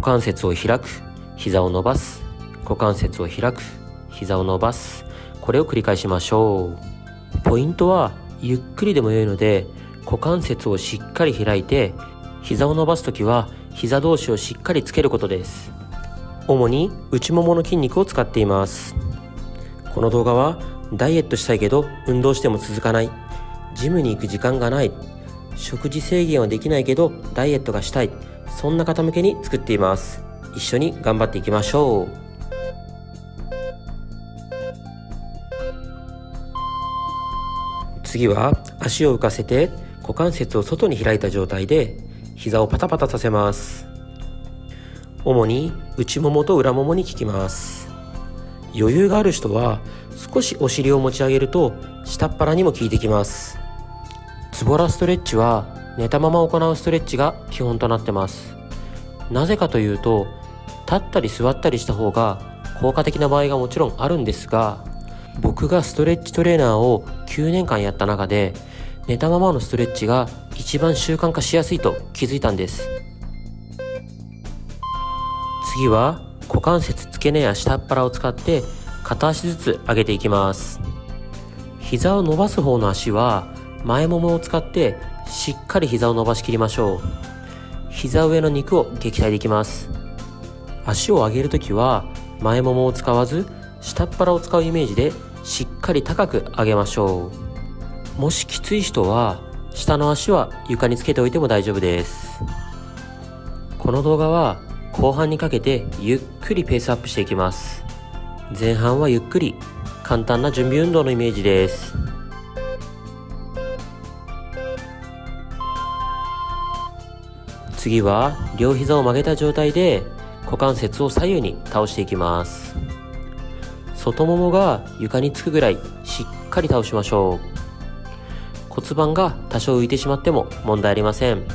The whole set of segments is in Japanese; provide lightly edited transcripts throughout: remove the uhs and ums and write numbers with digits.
関節を開く、膝を伸ばす、股関節を開く、膝を伸ばす。これを繰り返しましょう。ポイントはゆっくりでも良いので、股関節をしっかり開いて、膝を伸ばすときは膝同士をしっかりつけることです。主に内ももの筋肉を使っています。この動画はダイエットしたいけど運動しても続かない、ジムに行く時間がない、食事制限はできないけどダイエットがしたい、そんな方向けに作っています。一緒に頑張っていきましょう。次は足を浮かせて股関節を外に開いた状態で膝をパタパタさせます。主に内ももと裏ももに効きます。余裕がある人は少しお尻を持ち上げると下っ腹にも効いてきます。ズボラストレッチは寝たまま行うストレッチが基本となってます。なぜかというと、立ったり座ったりした方が効果的な場合がもちろんあるんですが、僕がストレッチトレーナーを9年間やった中で寝たままのストレッチが一番習慣化しやすいと気づいたんです。次は股関節付け根や下っ腹を使って片足ずつ上げていきます。膝を伸ばす方の足は前ももを使ってしっかり膝を伸ばしきりましょう。膝上の肉を撃退できます。足を上げるときは前ももを使わず下っ腹を使うイメージでしっかり高く上げましょう。もしきつい人は下の足は床につけておいても大丈夫です。この動画は後半にかけてゆっくりペースアップしていきます。前半はゆっくり簡単な準備運動のイメージです。次は両膝を曲げた状態で股関節を左右に倒していきます。外ももが床につくぐらいしっかり倒しましょう。骨盤が多少浮いてしまっても問題ありません。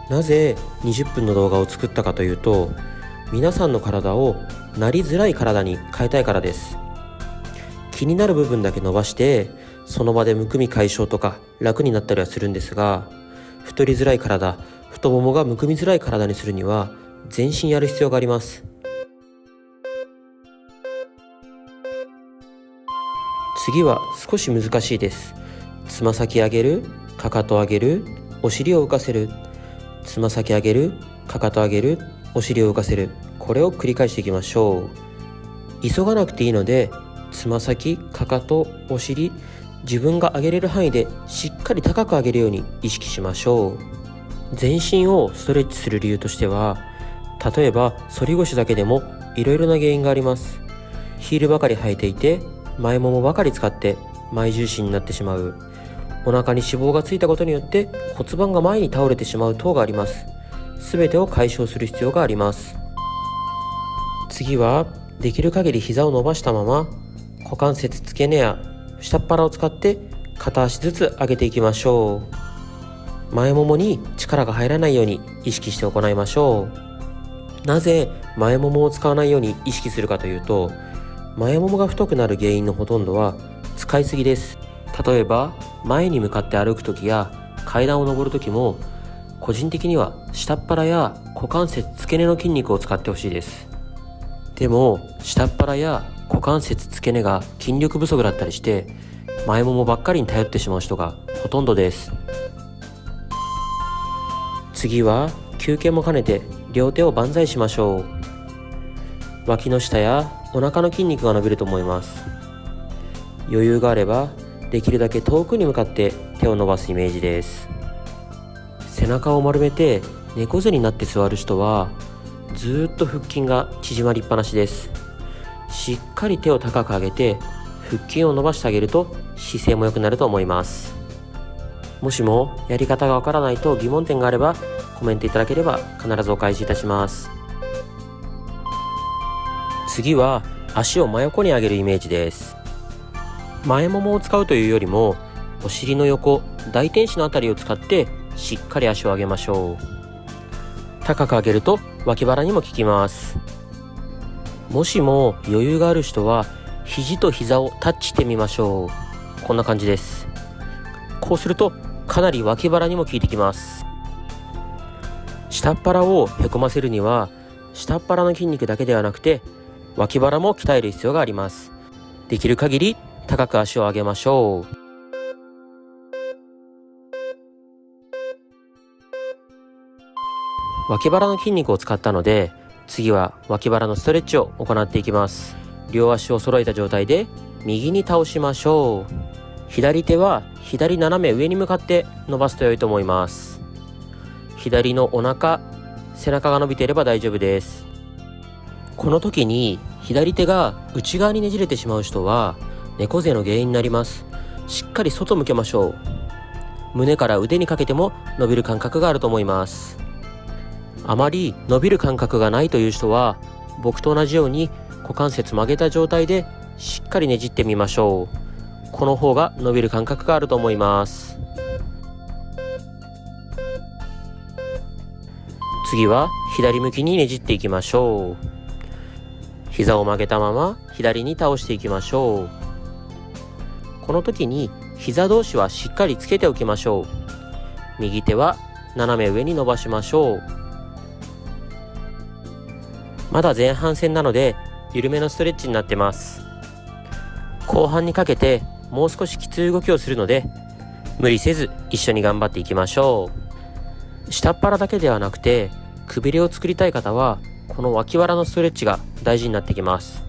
なぜ20分の動画を作ったかというと、皆さんの体をなりづらい体に変えたいからです。気になる部分だけ伸ばしてその場でむくみ解消とか楽になったりはするんですが、太りづらい体、太ももがむくみづらい体にするには全身やる必要があります。次は少し難しいです。つま先上げる、かかと上げる、お尻を浮かせる。つま先上げる、かかと上げる、お尻を浮かせる。これを繰り返していきましょう。急がなくていいので、つま先、かかと、お尻、自分が上げれる範囲でしっかり高く上げるように意識しましょう。全身をストレッチする理由としては、例えば反り腰だけでもいろいろな原因があります。ヒールばかり履いていて前ももばかり使って前重心になってしまう。お腹に脂肪がついたことによって骨盤が前に倒れてしまう等があります。すべてを解消する必要があります。次はできる限り膝を伸ばしたまま股関節付け根や下っ腹を使って片足ずつ上げていきましょう。前ももに力が入らないように意識して行いましょう。なぜ前ももを使わないように意識するかというと、前ももが太くなる原因のほとんどは使いすぎです。例えば前に向かって歩くときや階段を上るときも、個人的には下っ腹や股関節付け根の筋肉を使ってほしいです。でも下っ腹や股関節付け根が筋力不足だったりして前ももばっかりに頼ってしまう人がほとんどです。次は休憩も兼ねて両手を万歳しましょう。脇の下やお腹の筋肉が伸びると思います。余裕があればできるだけ遠くに向かって手を伸ばすイメージです。背中を丸めて猫背になって座る人はずっと腹筋が縮まりっぱなしです。しっかり手を高く上げて腹筋を伸ばしてあげると姿勢も良くなると思います。もしもやり方がわからないと疑問点があればコメントいただければ必ずお返しいたします。次は足を真横に上げるイメージです。前ももを使うというよりもお尻の横、大天使のあたりを使ってしっかり足を上げましょう。高く上げると脇腹にも効きます。もしも余裕がある人は肘と膝をタッチしてみましょう。こんな感じです。こうするとかなり脇腹にも効いてきます。下っ腹をへこませるには下っ腹の筋肉だけではなくて脇腹も鍛える必要があります。できる限り高く足を上げましょう。脇腹の筋肉を使ったので、次は脇腹のストレッチを行っていきます。両足を揃えた状態で右に倒しましょう。左手は左斜め上に向かって伸ばすと良いと思います。左のお腹、背中が伸びていれば大丈夫です。この時に左手が内側にねじれてしまう人は猫背の原因になります。しっかり外向けましょう。胸から腕にかけても伸びる感覚があると思います。あまり伸びる感覚がないという人は、僕と同じように股関節曲げた状態でしっかりねじってみましょう。この方が伸びる感覚があると思います。次は左向きにねじっていきましょう。膝を曲げたまま左に倒していきましょう。この時に膝同士はしっかりつけておきましょう。右手は斜め上に伸ばしましょう。まだ前半戦なので緩めのストレッチになってます。後半にかけてもう少しきつい動きをするので、無理せず一緒に頑張っていきましょう。下っ腹だけではなくてくびれを作りたい方は、この脇腹のストレッチが大事になってきます。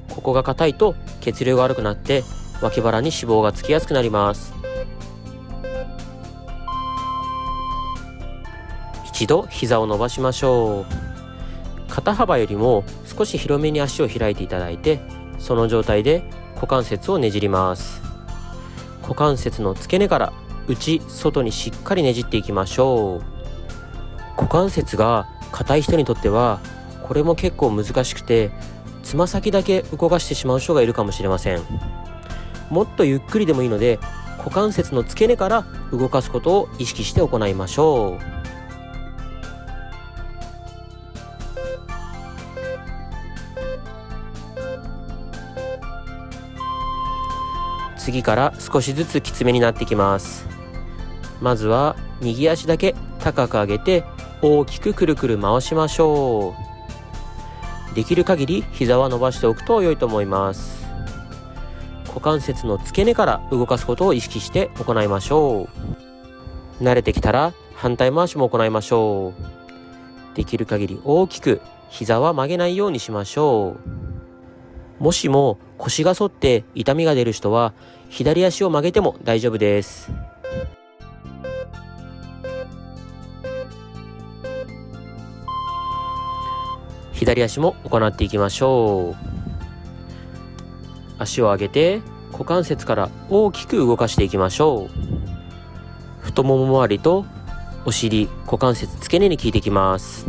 ここが硬いと血流が悪くなって脇腹に脂肪がつきやすくなります。一度膝を伸ばしましょう。肩幅よりも少し広めに足を開いていただいて、その状態で股関節をねじります。股関節の付け根から内外にしっかりねじっていきましょう。股関節が硬い人にとってはこれも結構難しくて、つま先だけ動かしてしまう人がいるかもしれません。もっとゆっくりでもいいので、股関節の付け根から動かすことを意識して行いましょう。次から少しずつきつめになってきます。まずは右足だけ高く上げて大きくくるくる回しましょう。できる限り膝は伸ばしておくと良いと思います。股関節の付け根から動かすことを意識して行いましょう。慣れてきたら反対回しも行いましょう。できる限り大きく膝は曲げないようにしましょう。もしも腰が反って痛みが出る人は左足を曲げても大丈夫です。左足も行っていきましょう。足を上げて股関節から大きく動かしていきましょう。太もも周りとお尻、股関節付け根に効いてきます。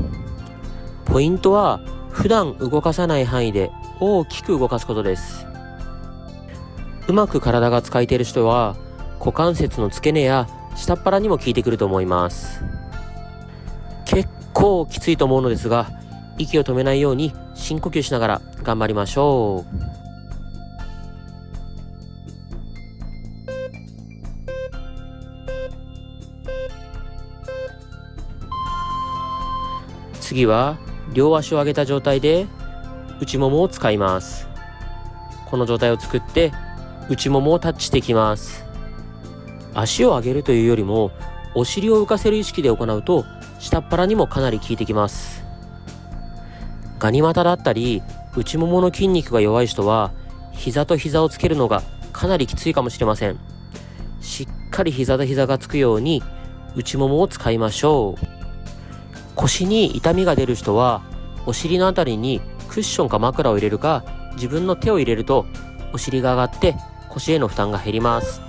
ポイントは普段動かさない範囲で大きく動かすことです。うまく体が使えている人は股関節の付け根や下っ腹にも効いてくると思います。結構きついと思うのですが、息を止めないように深呼吸しながら頑張りましょう。次は両足を上げた状態で内ももを使います。この状態を作って内ももをタッチしていきます。足を上げるというよりもお尻を浮かせる意識で行うと下っ腹にもかなり効いてきます。ガニ股だったり内ももの筋肉が弱い人は膝と膝をつけるのがかなりきついかもしれません。しっかり膝と膝がつくように内ももを使いましょう。腰に痛みが出る人はお尻のあたりにクッションか枕を入れるか自分の手を入れるとお尻が上がって腰への負担が減ります。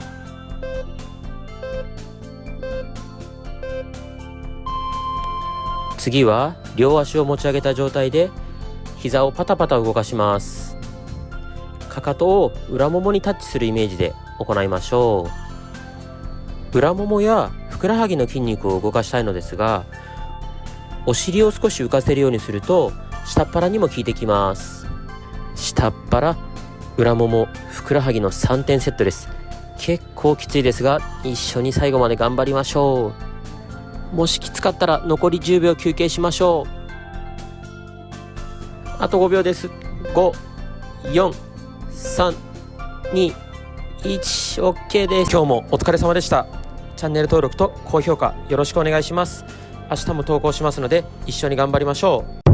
次は両足を持ち上げた状態で膝をパタパタ動かします。かかとを裏ももにタッチするイメージで行いましょう。裏ももやふくらはぎの筋肉を動かしたいのですが、お尻を少し浮かせるようにすると下っ腹にも効いてきます。下っ腹、裏もも、ふくらはぎの3点セットです。結構きついですが一緒に最後まで頑張りましょう。もしきつかったら残り10秒休憩しましょう。あと5秒です。5、4、3、2、1、OK です。今日もお疲れ様でした。チャンネル登録と高評価よろしくお願いします。明日も投稿しますので一緒に頑張りましょう。